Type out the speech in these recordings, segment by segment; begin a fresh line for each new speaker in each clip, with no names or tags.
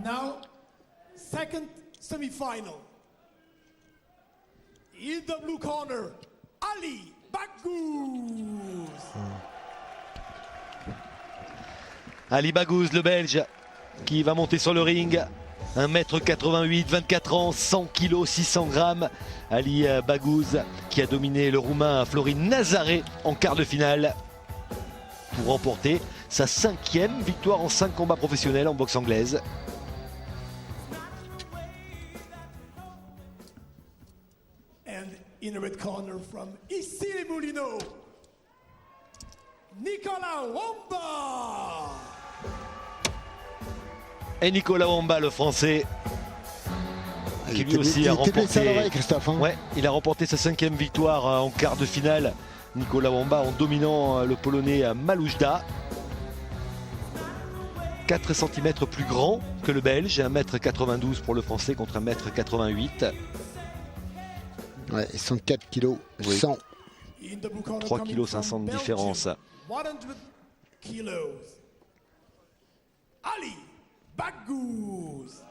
Now, second semi-final. In the blue corner, Ali Baghouz.
Ali Baghouz, le Belge, qui va monter sur le ring. 1m88, 24 ans, 100 kg, 600 grammes. Ali Baghouz qui a dominé le Roumain Florin Nazare en quart de finale pour remporter sa 5e victoire en 5 combats professionnels en boxe anglaise.
And in the red corner from Issy-les-Moulineaux, Nicolas Wamba.
Et Nicolas Wamba, le français, qui lui aussi a remporté, ouais, il a remporté sa 5e victoire en quart de finale. Nicolas Wamba en dominant le polonais Malouchda. 4 cm plus grand que le belge, 1m92 pour le français contre 1m88.
Ouais, 104 kg, 100.
3 kg 500 de différence.
100 kilos. Ali Baghouz.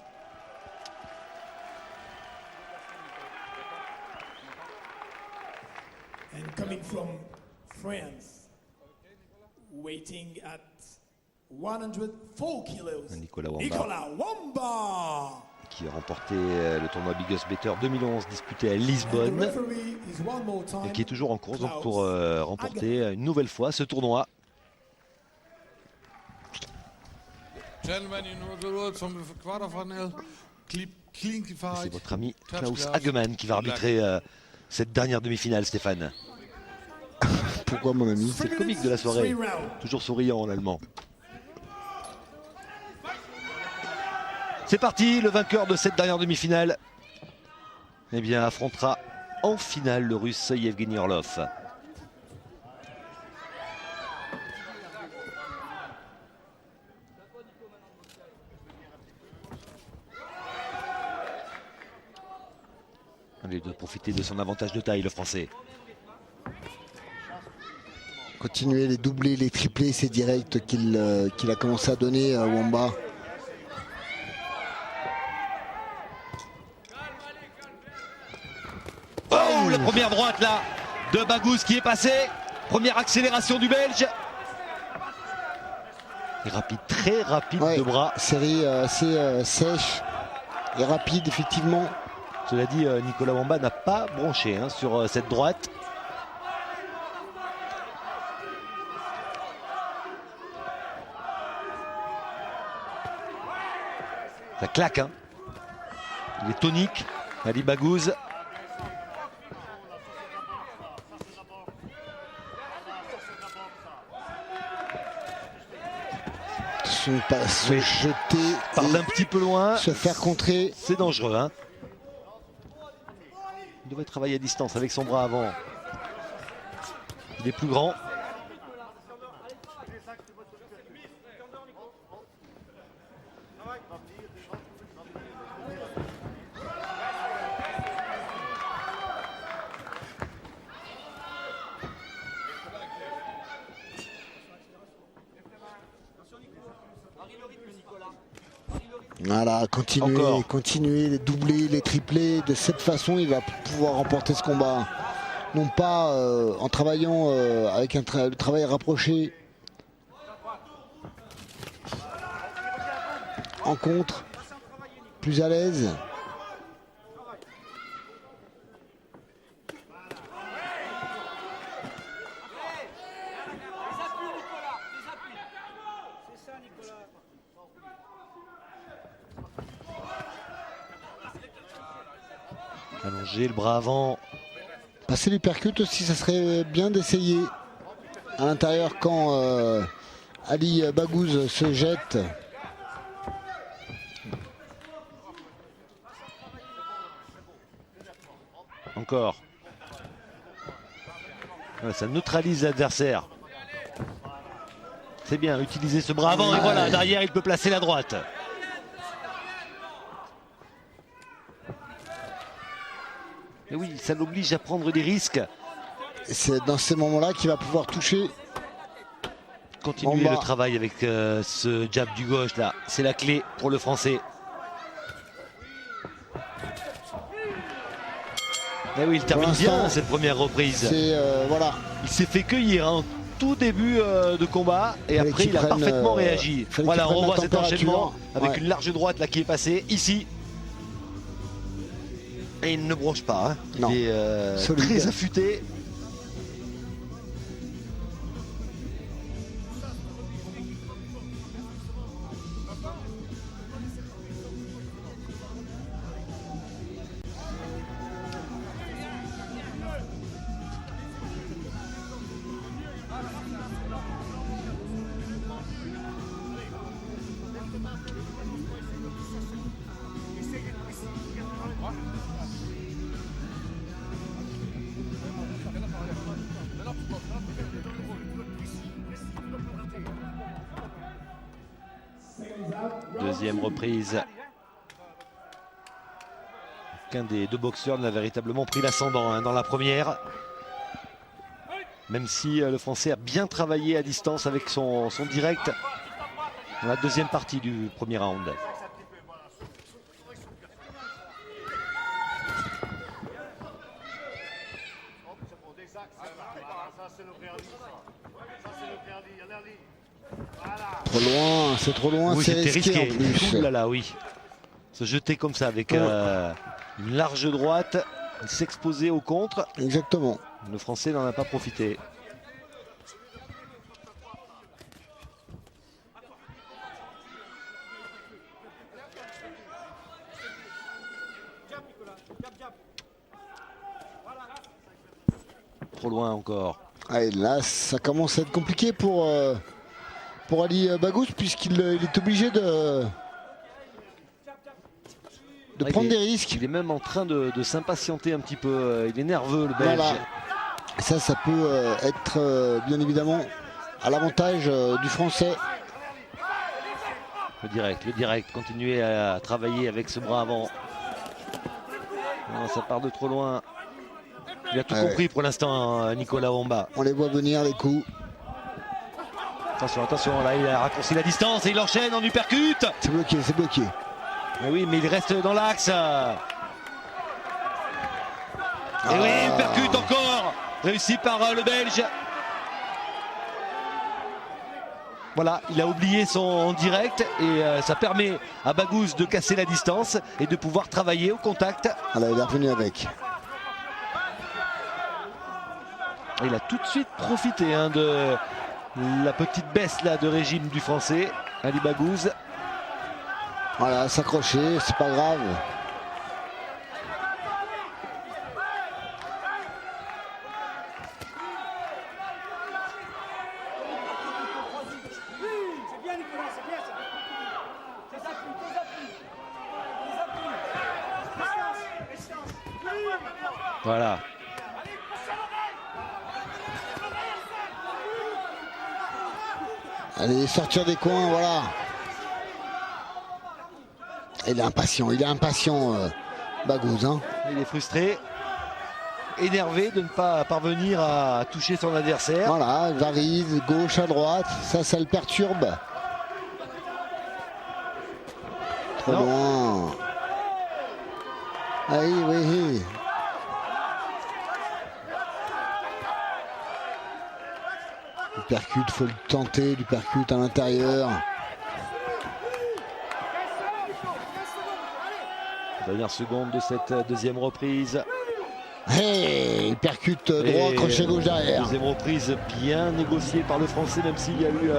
And coming from France, waiting at 104 kilos,
Nicolas Wamba.
Nicolas Wamba.
Qui a remporté le tournoi Biggest Better 2011 disputé à Lisbonne et qui est toujours en course donc pour remporter une nouvelle fois ce tournoi. C'est votre ami Klaus Hagemann qui va arbitrer cette dernière demi-finale, Stéphane.
Pourquoi, mon ami?
C'est le comique de la soirée, toujours souriant en allemand. C'est parti, le vainqueur de cette dernière demi-finale eh bien, affrontera en finale le russe Yevgeny Orlov. Il doit profiter de son avantage de taille, le français.
Continuer les doublés, les triplés, c'est direct qu'il a commencé à donner Wamba.
Oh, la première droite là de Baghouz qui est passée. Première accélération du Belge. Et rapide, très rapide de bras.
Série assez sèche et rapide, effectivement.
Cela dit, Nicolas Wamba n'a pas bronché hein, sur cette droite. Ça claque, hein. Il est tonique, Ali Baghouz.
Pas se jeter,
part d'un petit peu loin,
se faire contrer.
C'est dangereux, hein. Il devrait travailler à distance avec son bras avant. Il est plus grand.
Voilà, continuer les doublés, les triplés. De cette façon, il va pouvoir remporter ce combat. Non pas en travaillant avec le travail rapproché en contre, plus à l'aise.
Allonger le bras avant.
Passer l'hypercute aussi, ça serait bien d'essayer à l'intérieur quand Ali Baghouz se jette.
Encore. Ouais, ça neutralise l'adversaire. C'est bien, utiliser ce bras avant et voilà, derrière il peut placer la droite. Et oui, ça l'oblige à prendre des risques.
C'est dans ces moments-là qu'il va pouvoir toucher.
Continuer le travail avec ce jab du gauche là, c'est la clé pour le français. Eh oui, il termine bien cette première reprise.
Voilà.
Il s'est fait cueillir en tout début de combat et après il a parfaitement réagi. Voilà, on voit cet enchaînement avec une large droite là qui est passée ici. Et il ne bronche pas. Hein. Il est très affûté. Deuxième reprise. Aucun des deux boxeurs n'a véritablement pris l'ascendant dans la première. Même si le Français a bien travaillé à distance avec son direct dans la deuxième partie du premier round.
Trop loin, c'est trop loin,
oui,
c'est risqué en plus.
Ouh là là, oui. Se jeter comme ça avec une large droite, s'exposer au contre.
Exactement.
Le Français n'en a pas profité. Trop loin encore.
Ah, et là, ça commence à être compliqué pour Ali Baghouz, puisqu'il est obligé de prendre des risques.
Il est même en train de s'impatienter un petit peu. Il est nerveux, le Belge.
Voilà. Ça peut être bien évidemment à l'avantage du Français.
Le direct, continuer à travailler avec ce bras avant. Non, ça part de trop loin. Il a tout compris pour l'instant, Nicolas Wamba.
On les voit venir, les coups.
Attention, là il a raccourci la distance et il enchaîne en uppercut.
C'est bloqué, c'est bloqué.
Mais oui, mais il reste dans l'axe. Et oui, uppercut encore, réussi par le Belge. Voilà, il a oublié son direct et ça permet à Baghouz de casser la distance et de pouvoir travailler au contact.
Alors il est revenu avec.
Il a tout de suite profité de la petite baisse là de régime du Français, Ali Baghouz.
Voilà, s'accrocher, c'est pas grave.
Voilà.
Allez, sortir des coins, voilà. Il est impatient, Baghouz. Hein.
Il est frustré, énervé de ne pas parvenir à toucher son adversaire.
Voilà, il varie de gauche à droite, ça le perturbe. Trop loin. Ah oui. Du percute, il faut le tenter, du percute à l'intérieur.
Dernière seconde de cette deuxième reprise.
Il percute droit, crochet gauche derrière.
Deuxième reprise bien négociée par le Français, même s'il y a eu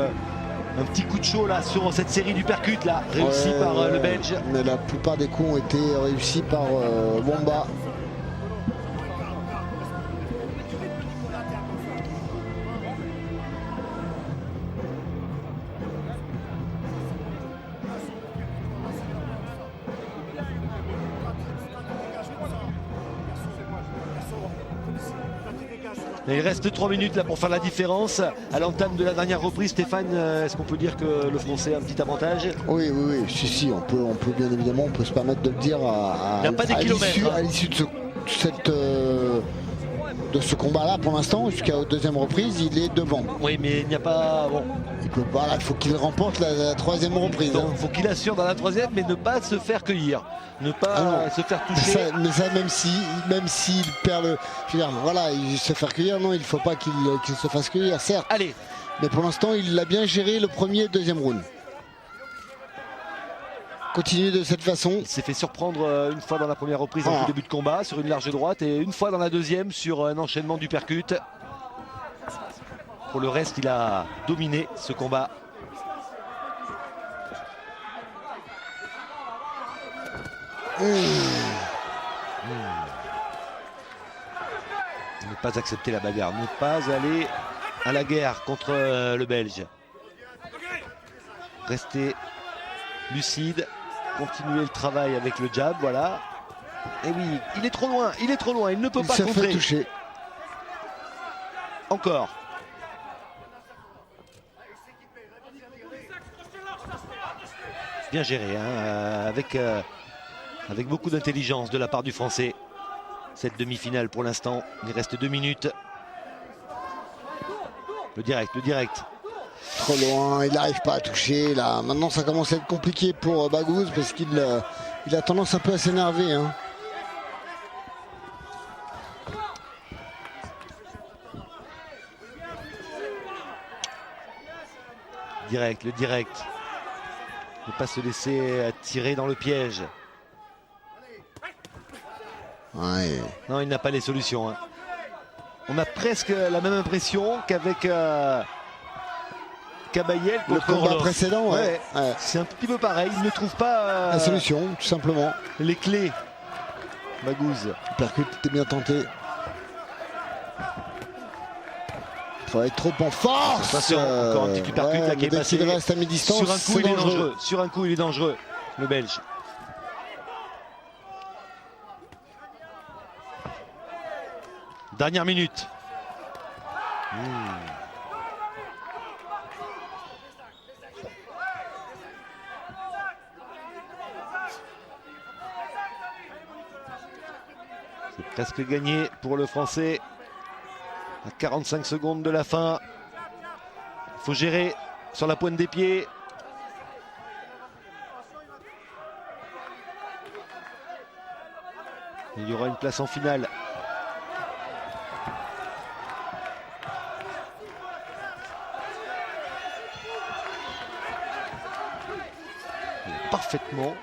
un petit coup de chaud là sur cette série du percute là, réussi par le Belge.
Mais la plupart des coups ont été réussis par Wamba.
Et il reste 3 minutes là pour faire la différence. À l'entame de la dernière reprise, Stéphane, est-ce qu'on peut dire que le Français a un petit avantage?
Oui, si, on peut bien évidemment, on peut se permettre de le dire
il n'y a pas des kilomètres.
À l'issue de cette de ce combat-là pour l'instant, jusqu'à la deuxième reprise, il est devant.
Oui, mais il n'y a pas... Bon.
Il peut pas, il faut qu'il remporte la troisième reprise.
Il faut qu'il assure dans la troisième, mais ne pas se faire cueillir. Ne pas se faire toucher.
Mais ça, même s'il perd le... Je veux dire, voilà, il se faire cueillir, non, il ne faut pas qu'il se fasse cueillir, certes.
Allez.
Mais pour l'instant, il a bien géré le premier et deuxième round. Continue de cette façon.
Il s'est fait surprendre une fois dans la première reprise en tout début de combat sur une large droite et une fois dans la deuxième sur un enchaînement d'uppercut. Pour le reste, il a dominé ce combat. Ne pas accepter la bagarre, ne pas aller à la guerre contre le Belge. Rester lucide, continuer le travail avec le jab, voilà. Et oui, il est trop loin, il ne peut pas contrer.
Fait toucher.
Encore. Bien géré, hein, avec beaucoup d'intelligence de la part du Français. Cette demi-finale pour l'instant, il reste 2 minutes. Le direct.
Trop loin, il n'arrive pas à toucher là. Maintenant ça commence à être compliqué pour Baghouz parce qu'il a tendance un peu à s'énerver. Hein.
Le direct. Ne pas se laisser tirer dans le piège.
Ouais.
Non, il n'a pas les solutions. Hein. On a presque la même impression qu'avec Kabayel
le combat précédent. Ouais.
C'est un petit peu pareil. Il ne trouve pas
la solution, tout simplement.
Les clés. Baghouz.
Percute était bien tenté. Il faut être trop en force.
Attention, encore un petit uppercut là qui est passé.
Il reste à mi-distance.
Sur un coup, il est dangereux. Sur un coup, il est dangereux, le Belge. Dernière minute. C'est presque gagné pour le Français. À 45 secondes de la fin. Il faut gérer sur la pointe des pieds. Il y aura une place en finale. Parfaitement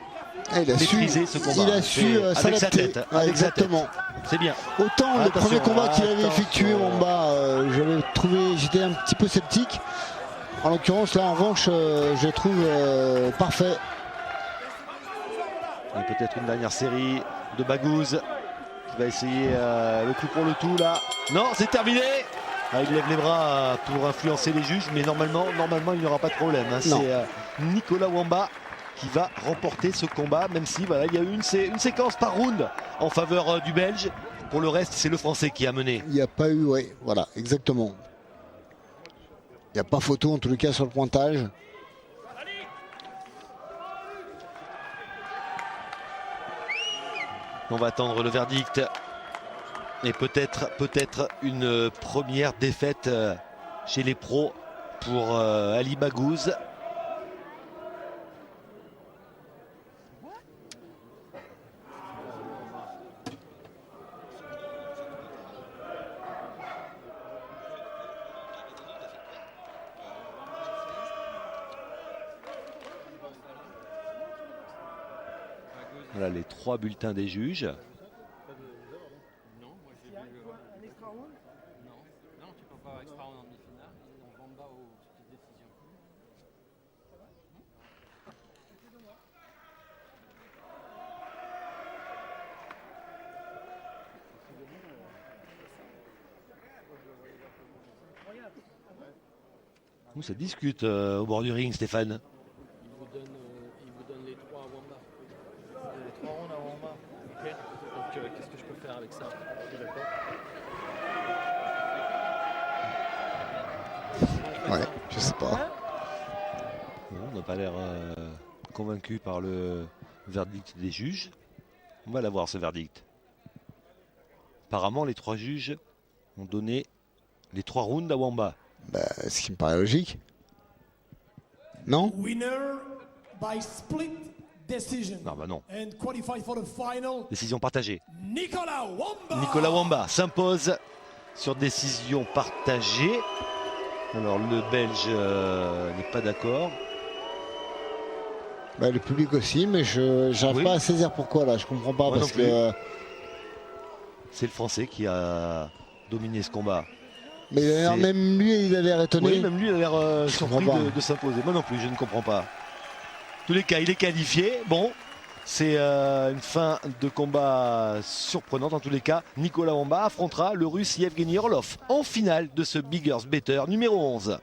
maîtrisé ce combat.
Il a su s'adapter. Exactement.
C'est bien.
Autant le premier combat qu'il avait effectué en bas, j'étais un petit peu sceptique. En l'occurrence, là en revanche, je trouve parfait.
Et peut-être une dernière série de Baghouz qui va essayer le coup pour le tout là. Non, c'est terminé. Il lève les bras pour influencer les juges, mais normalement il n'y aura pas de problème. Hein. C'est Nicolas Wamba qui va remporter ce combat, même si voilà, il y a eu une séquence par round en faveur du Belge. Pour le reste, c'est le Français qui a mené.
Il n'y a pas eu, voilà, exactement. Il n'y a pas photo en tout cas sur le pointage.
On va attendre le verdict. Et peut-être une première défaite chez les pros pour Ali Baghouz. Voilà les 3 bulletins des juges.
Non, moi j'ai vu un extra round. Non, tu peux pas avoir extra round en demi-finale. On va en bas aux petites décisions.
Ça discute au bord du ring, Stéphane.
Il vous donne les 3 à Wamba. Les 3 rounds à Wamba. Ok. Donc qu'est-ce que je peux faire avec ça? Je suis d'accord.
Ouais, je sais pas.
On n'a pas l'air convaincu par le verdict des juges. On va l'avoir ce verdict. Apparemment, les 3 juges ont donné les 3 rounds à Wamba.
Bah, ce qui me paraît logique. Non?
Winner by split decision.
Non, bah non.
And qualified for the final,
Décision partagée.
Nicolas Wamba.
Nicolas Wamba s'impose sur décision partagée. Alors le Belge n'est pas d'accord.
Bah, le public aussi, mais je n'arrive
Oui.
pas à saisir pourquoi là. Je comprends pas
Moi
parce
non plus.
que.
C'est le Français qui a dominé ce combat.
Mais d'ailleurs,
C'est-
même lui, il a l'air étonné.
Oui, même lui il a l'air surpris
comprends pas.
de s'imposer. Moi non plus, je ne comprends pas. En tous les cas, il est qualifié. Bon, c'est une fin de combat surprenante. En tous les cas, Nicolas Wamba affrontera le Russe Yevgeny Orlov en finale de ce Bigger's Better numéro 11.